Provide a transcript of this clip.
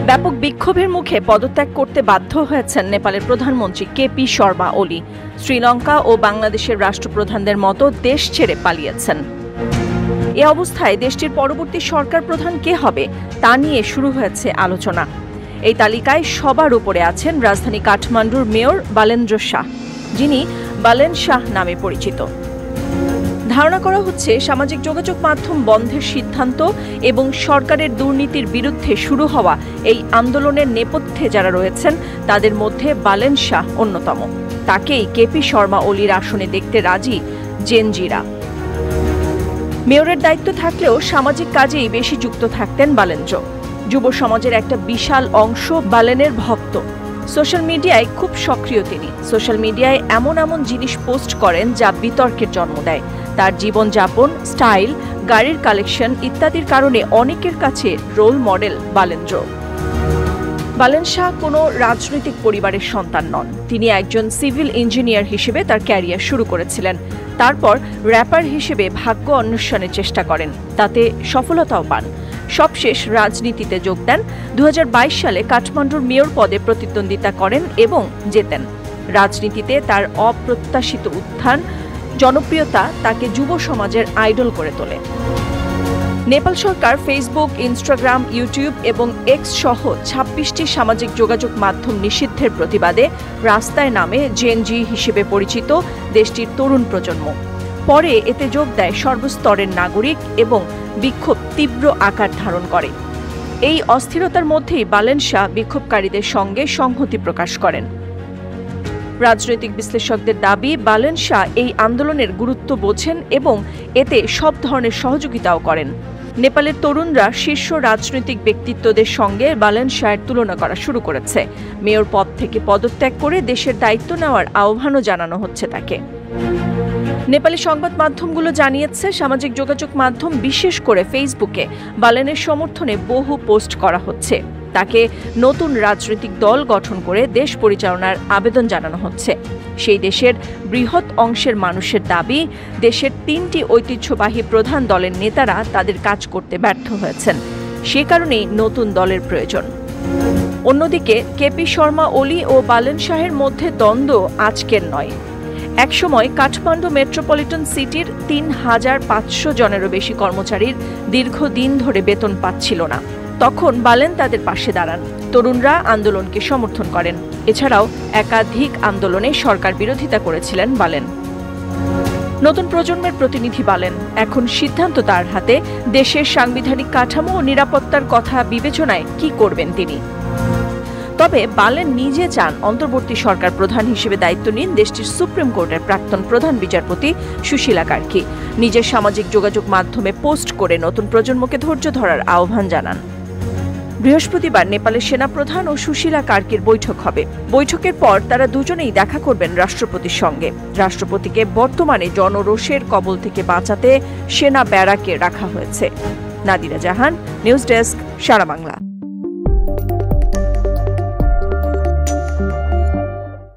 ব্যাপক বিক্ষোভের মুখে পদত্যাগ করতে বাধ্য হয়েছেন নেপালের প্রধানমন্ত্রী কেপি শর্মা ওলি। শ্রীলঙ্কা ও বাংলাদেশের রাষ্ট্রপ্রধানদের মতো দেশ ছেড়ে পালিয়েছেন। এ অবস্থায় দেশটির পরবর্তী সরকার প্রধান কে হবে তা নিয়ে শুরু হয়েছে আলোচনা। এই তালিকায় সবার উপরে আছেন রাজধানী কাঠমান্ডুর মেয়র বালেন্দ্র শাহ, যিনি বালেন শাহ নামে পরিচিত। ধারণা করা হচ্ছে সামাজিক যোগাযোগ মাধ্যম বন্ধের সিদ্ধান্ত এবং সরকারের দুর্নীতির বিরুদ্ধে শুরু হওয়া এই আন্দোলনের নেপথ্যে যারা রয়েছেন তাদের মধ্যে বালেন শাহ অন্যতম। তাকেই কেপি শর্মা ওলির আসনে দেখতে রাজি জেনজিরা। মেয়রের দায়িত্ব থাকলেও সামাজিক কাজেই বেশি যুক্ত থাকতেন বালেন্দ্র। যুব সমাজের একটা বিশাল অংশ বালেনের ভক্ত। সোশ্যাল মিডিয়ায় খুব সক্রিয় তিনি। সোশ্যাল মিডিয়ায় এমন এমন জিনিস পোস্ট করেন যা বিতর্কের জন্ম দেয়। তার জীবনযাপন, স্টাইল, গাড়ির কালেকশন ইত্যাদির কারণে অনেকের কাছে রোল মডেল বালেন্দ্র। বালেন শাহ কোনো রাজনৈতিক পরিবারের সন্তান নন। তিনি একজন সিভিল ইঞ্জিনিয়ার হিসেবে তার ক্যারিয়ার শুরু করেছিলেন। তারপর র্যাপার হিসেবে ভাগ্য অন্বেষণের চেষ্টা করেন, তাতে সফলতাও পান। সবশেষ রাজনীতিতে যোগ দেন। 2022 সালে কাঠমান্ডুর মেয়র পদে প্রতিদ্বন্দ্বিতা করেন এবং জেতেন। রাজনীতিতে তার অপ্রত্যাশিত উত্থান, জনপ্রিয়তা তাকে যুব সমাজের আইডল করে তোলে। নেপাল সরকার ফেসবুক, ইনস্টাগ্রাম, ইউটিউব এবং এক্স সহ 26টি সামাজিক যোগাযোগ মাধ্যম নিষিদ্ধের প্রতিবাদে রাস্তায় নামে জেনজি হিসেবে পরিচিত দেশটির তরুণ প্রজন্ম। পরে এতে যোগ দেয় সর্বস্তরের নাগরিক এবং বিক্ষোভ তীব্র আকার ধারণ করে। এই অস্থিরতার মধ্যেই বালেন শাহ বিক্ষোভকারীদের সঙ্গে সংহতি প্রকাশ করেন। রাজনৈতিক বিশ্লেষকদের দাবি, বালেন শাহ এই আন্দোলনের গুরুত্ব বোঝেন এবং এতে সব ধরনের সহযোগিতাও করেন। নেপালের তরুণরা শীর্ষ রাজনৈতিক ব্যক্তিত্বদের সঙ্গে বালেন শাহের তুলনা করা শুরু করেছে। মেয়র পদ থেকে পদত্যাগ করে দেশের দায়িত্ব নেওয়ার আহ্বানও জানানো হচ্ছে তাকে। নেপালি সংবাদ মাধ্যমগুলো জানিয়েছে, সামাজিক যোগাযোগ মাধ্যম বিশেষ করে ফেসবুকে বালেনের সমর্থনে বহু পোস্ট করা হচ্ছে। তাকে নতুন রাজনৈতিক দল গঠন করে দেশ পরিচালনার আবেদন জানানো হচ্ছে। সেই দেশের বৃহৎ অংশের মানুষের দাবি, দেশের 3টি ঐতিহ্যবাহী প্রধান দলের নেতারা তাদের কাজ করতে ব্যর্থ হয়েছেন। সে কারণেই নতুন দলের প্রয়োজন। অন্যদিকে কেপি শর্মা ওলি ও বালেন শাহের মধ্যে দ্বন্দ্ব আজকের নয়। একসময় কাঠমান্ডু মেট্রোপলিটন সিটির 3500 জনেরও বেশি কর্মচারীর দীর্ঘদিন ধরে বেতন পাচ্ছিল না। তখন বালেন তাদের পাশে দাঁড়ান। তরুণরা আন্দোলনকে সমর্থন করেন। এছাড়াও একাধিক আন্দোলনে সরকার বিরোধিতা করেছিলেন বালেন। নতুন প্রজন্মের প্রতিনিধি বালেন। এখন সিদ্ধান্ত তার হাতে। দেশের সাংবিধানিক কাঠামো ও নিরাপত্তার কথা বিবেচনায় কি করবেন তিনি। তবে বালেন নিজে চান অন্তর্বর্তী সরকার প্রধান হিসেবে দায়িত্ব নিন দেশটির সুপ্রিম কোর্টের প্রাক্তন প্রধান বিচারপতি সুশীলা কার্কি। নিজের সামাজিক যোগাযোগ মাধ্যমে পোস্ট করে নতুন প্রজন্মকে ধৈর্য ধরার আহ্বান জানান। বৃহস্পতিবার নেপালের সেনাপ্রধান ও সুশীলা কার্কির বৈঠক হবে। বৈঠকের পর তারা দুজনেই দেখা করবেন রাষ্ট্রপতির সঙ্গে। রাষ্ট্রপতিকে বর্তমানে জনরোষের কবল থেকে বাঁচাতে সেনা ব্যারাকে রাখা হয়েছে। নাদিরা জাহান, নিউজ ডেস্ক, সারা বাংলা।